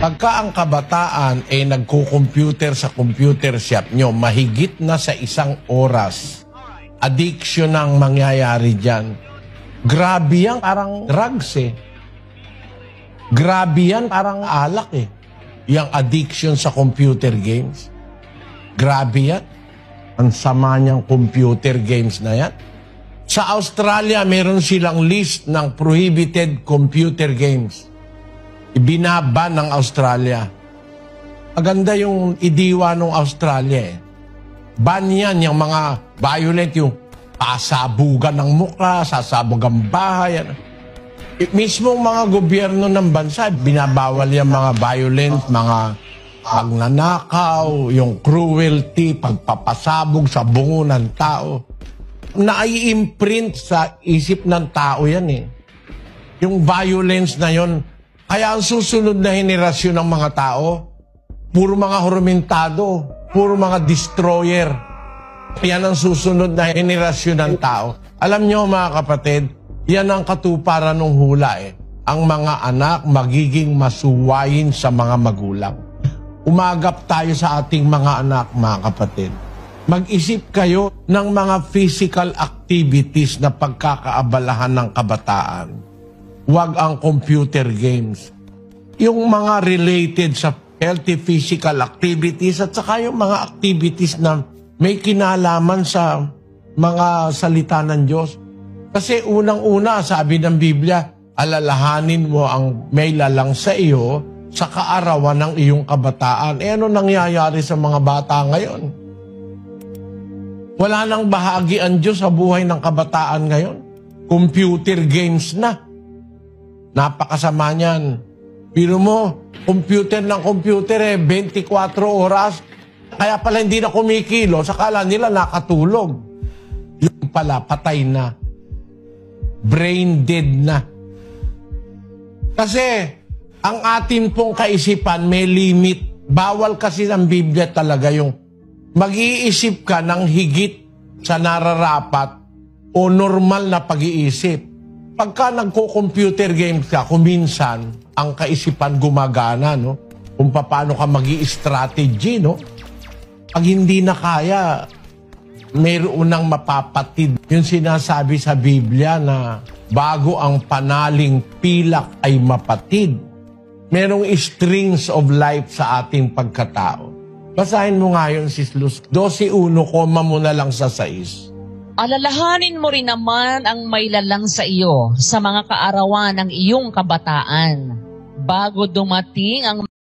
Pagka ang kabataan ay nagko-computer sa computer shop nyo, mahigit na sa 1 oras, addiction ang mangyayari dyan. Grabe yan, parang drugs eh. Grabe yan, parang alak eh. Yung addiction sa computer games. Grabe yan. Ang sama niyang computer games na yan. Sa Australia, meron silang list ng prohibited computer games. Ibinaban ng Australia. Maganda yung idiwa ng Australia eh. Ban yan, yung mga violent, yung pasabugan ng muka, sasabugan bahay. Mismong mga gobyerno ng bansa, binabawal yung mga violent, mga pagnanakaw, yung cruelty, pagpapasabog sa bungo ng tao. Nai-imprint sa isip ng tao yan eh. Yung violence na yon. Kaya ang susunod na henerasyon ng mga tao, puro mga hurmentado, puro mga destroyer. Yan ang susunod na henerasyon ng tao. Alam nyo mga kapatid, yan ang katuparan ng hula eh. Ang mga anak magiging masuwayin sa mga magulang. Umagap tayo sa ating mga anak, mga kapatid. Mag-isip kayo ng mga physical activities na pagkakaabalahan ng kabataan. Huwag ang computer games. Yung mga related sa healthy physical activities at saka yung mga activities na may kinalaman sa mga salita ng Diyos. Kasi unang-una, sabi ng Biblia, alalahanin mo ang may lalang sa iyo sa kaarawan ng iyong kabataan. Eh ano nangyayari sa mga bata ngayon? Wala nang bahagi ang Diyos sa buhay ng kabataan ngayon. Computer games na. Napakasama niyan. Pero mo, computer ng computer 24 oras. Kaya pala hindi na kumikilo. Sakala nila nakatulog. Yung pala, patay na. Brain dead na. Kasi, ang atin pong kaisipan may limit. Bawal kasi ng Biblia talaga yung mag-iisip ka ng higit sa nararapat o normal na pag-iisip. Pagka nagko-computer games ka, kuminsan, ang kaisipan gumagana, no? Kung paano ka mag-i-strategy, no? Pag hindi na kaya, mayroon nang mapapatid. Yung sinasabi sa Biblia na bago ang panaling pilak ay mapatid, merong strings of life sa ating pagkatao. Basahin mo nga yun, Sis Luz. 12:1, koma mo na lang sa 6. Alalahanin mo rin naman ang may lalang sa iyo sa mga kaarawan ng iyong kabataan bago dumating ang